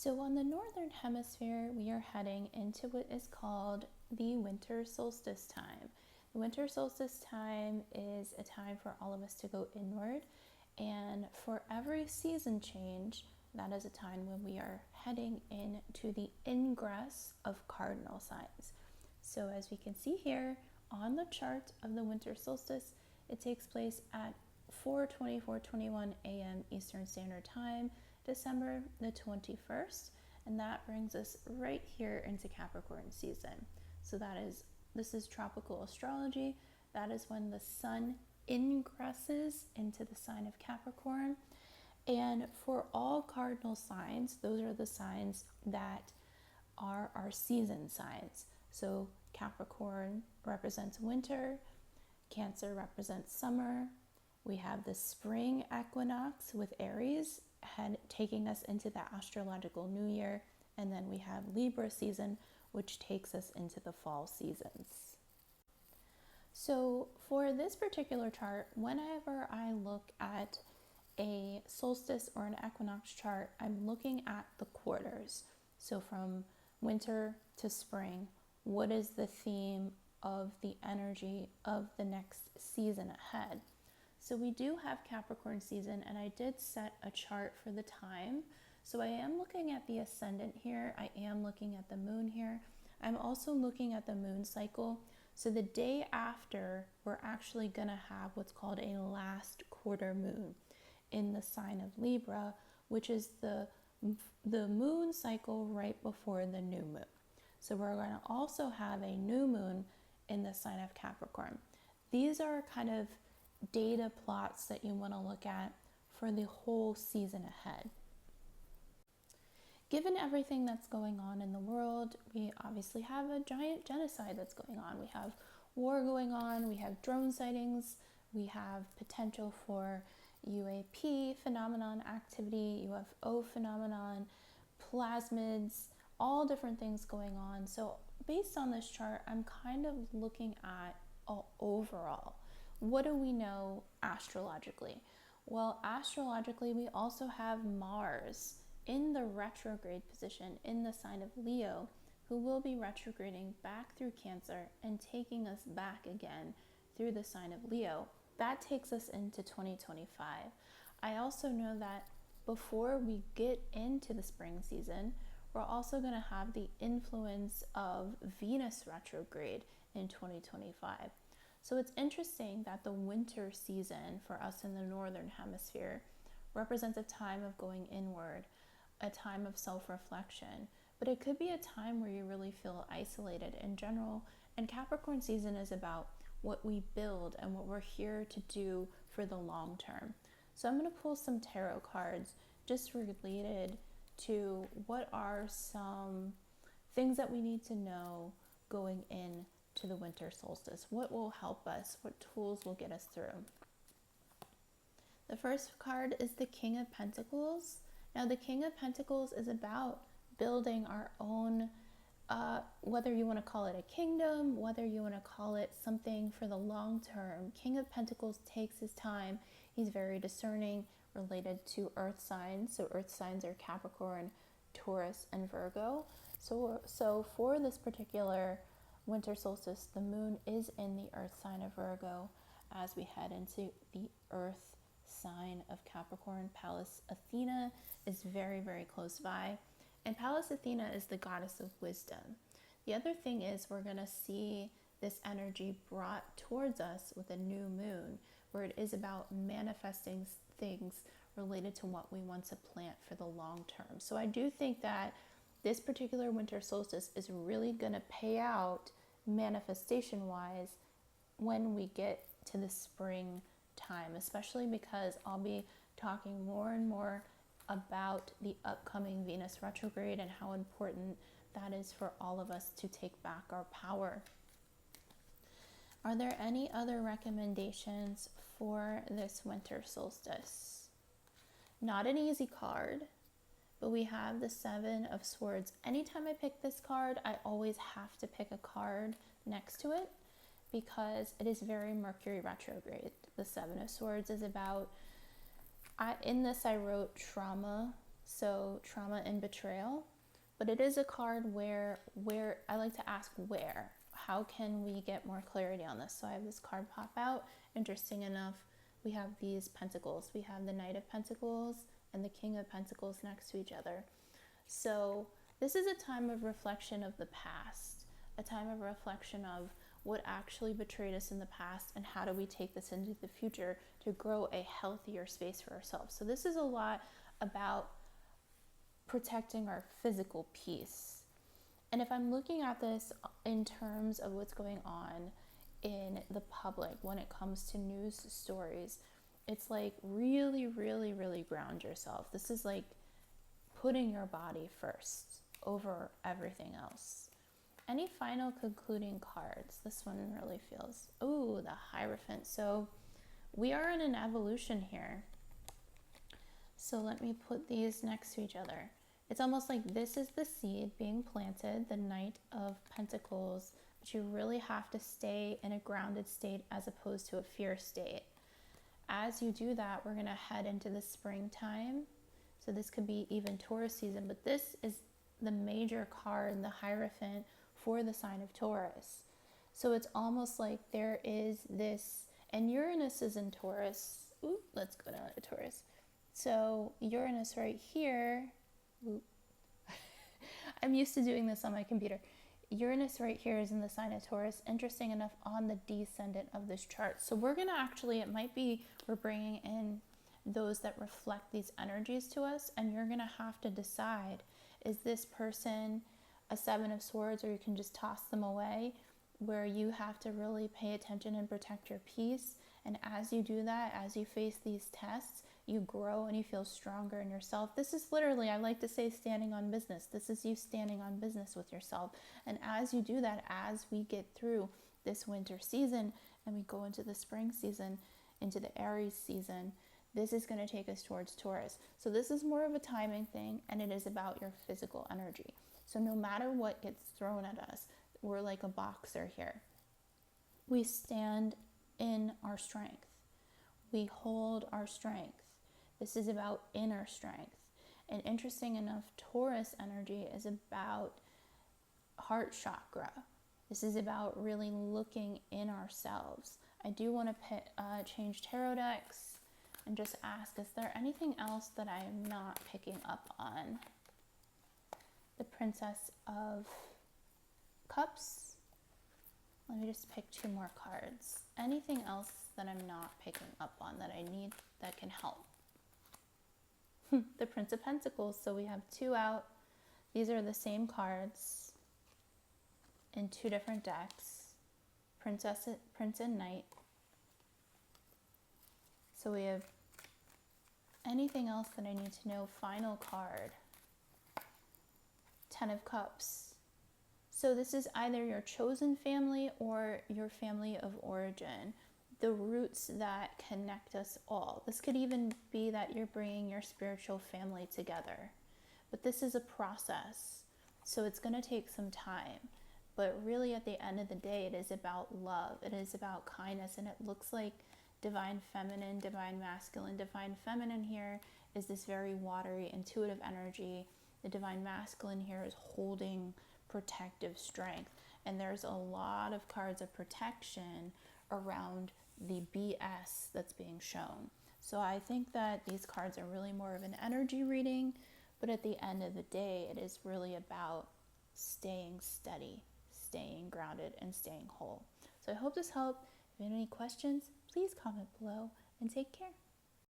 So on the northern hemisphere, we are heading into what is called the winter solstice time. The winter solstice time is a time for all of us to go inward, and for every season change, that is a time when we are heading into the ingress of cardinal signs. So as we can see here on the chart of the winter solstice, it takes place at 4:24:21 a.m. Eastern Standard Time, December the 21st, and that brings us right here into Capricorn season. So this is tropical astrology. That is when the sun ingresses into the sign of Capricorn. And for all cardinal signs, those are the signs that are our season signs. So Capricorn represents winter, Cancer represents summer. We have the spring equinox with Aries taking us into the astrological new year, and then we have Libra season, which takes us into the fall seasons. So for this particular chart, whenever I look at a solstice or an equinox chart, I'm looking at the quarters. So from winter to spring, what is the theme of the energy of the next season ahead? So we do have Capricorn season, and I did set a chart for the time. So I am looking at the ascendant here. I am looking at the moon here. I'm also looking at the moon cycle. So the day after, we're actually going to have what's called a last quarter moon in the sign of Libra, which is the moon cycle right before the new moon. So we're going to also have a new moon in the sign of Capricorn. These are kind of data plots that you want to look at for the whole season ahead. Given everything that's going on in the world, we obviously have a giant genocide that's going on. We have war going on, we have drone sightings, we have potential for UAP phenomenon activity, UFO phenomenon, plasmids, all different things going on. So based on this chart, I'm kind of looking at overall, what do we know astrologically? Well, astrologically, we also have Mars in the retrograde position in the sign of Leo, who will be retrograding back through Cancer and taking us back again through the sign of Leo. That takes us into 2025. I also know that before we get into the spring season, we're also going to have the influence of Venus retrograde in 2025. So it's interesting that the winter season for us in the northern hemisphere represents a time of going inward, a time of self-reflection, but it could be a time where you really feel isolated in general. And Capricorn season is about what we build and what we're here to do for the long term. So I'm going to pull some tarot cards just related to what are some things that we need to know going in to the winter solstice. What will help us? What tools will get us through? The first card is the King of Pentacles. Now, the King of Pentacles is about building our own, whether you want to call it a kingdom, whether you want to call it something for the long term. King of Pentacles takes his time. He's very discerning, related to earth signs. So earth signs are Capricorn, Taurus, and Virgo. So for this particular winter solstice, the moon is in the earth sign of Virgo as we head into the earth sign of Capricorn. Pallas Athena is very, very close by. And Pallas Athena is the goddess of wisdom. The other thing is we're going to see this energy brought towards us with a new moon, where it is about manifesting things related to what we want to plant for the long term. So I do think that this particular winter solstice is really going to pay out manifestation-wise when we get to the spring time, especially because I'll be talking more and more about the upcoming Venus retrograde and how important that is for all of us to take back our power. Are there any other recommendations for this winter solstice? Not an easy card, but we have the Seven of Swords. Anytime I pick this card, I always have to pick a card next to it because it is very Mercury retrograde. The Seven of Swords is about, in this I wrote trauma, So trauma and betrayal. But it is a card where I like to ask where. How can we get more clarity on this? So I have this card pop out. Interesting enough, we have these pentacles. We have the Knight of Pentacles and the King of Pentacles next to each other. So this is a time of reflection of the past, a time of reflection of what actually betrayed us in the past and how do we take this into the future to grow a healthier space for ourselves. So this is a lot about protecting our physical peace. And if I'm looking at this in terms of what's going on in the public when it comes to news stories, it's like really, really, really ground yourself. This is like putting your body first over everything else. Any final concluding cards? This one really feels, oh, the Hierophant. So we are in an evolution here. So let me put these next to each other. It's almost like this is the seed being planted, the Knight of Pentacles, but you really have to stay in a grounded state as opposed to a fear state. As you do that, we're going to head into the springtime. So this could be even Taurus season, but this is the major card, the Hierophant, for the sign of Taurus. So it's almost like there is this, and Uranus is in Taurus. Ooh, let's go down to Taurus. So Uranus right here, I'm used to doing this on my computer. Uranus right here is in the sign of Taurus, interesting enough, on the descendant of this chart. So we're going to actually, it might be we're bringing in those that reflect these energies to us, and you're going to have to decide, is this person a Seven of Swords, or you can just toss them away, where you have to really pay attention and protect your peace. And as you do that, as you face these tests, you grow and you feel stronger in yourself. This is literally, I like to say, standing on business. This is you standing on business with yourself. And as you do that, as we get through this winter season and we go into the spring season, into the Aries season, this is going to take us towards Taurus. So this is more of a timing thing, and it is about your physical energy. So no matter what gets thrown at us, we're like a boxer here. We stand in our strength. We hold our strength. This is about inner strength. And interesting enough, Taurus energy is about heart chakra. This is about really looking in ourselves. I do want to change tarot decks and just ask, is there anything else that I am not picking up on? The Princess of Cups. Let me just pick 2 more cards. Anything else that I'm not picking up on that I need that can help? The Prince of Pentacles. So we have 2 out. These are the same cards in 2 different decks. Prince and Knight. So we have anything else that I need to know. Final card. 10 of Cups. So this is either your chosen family or your family of origin, the roots that connect us all. This could even be that you're bringing your spiritual family together. But this is a process, so it's going to take some time. But really at the end of the day, it is about love. It is about kindness, and it looks like divine feminine, divine masculine. Divine feminine here is this very watery, intuitive energy. The divine masculine here is holding protective strength, and there's a lot of cards of protection around the BS that's being shown. So I think that these cards are really more of an energy reading, but at the end of the day, it is really about staying steady, staying grounded, and staying whole. So I hope this helped. If you have any questions, please comment below, and take care.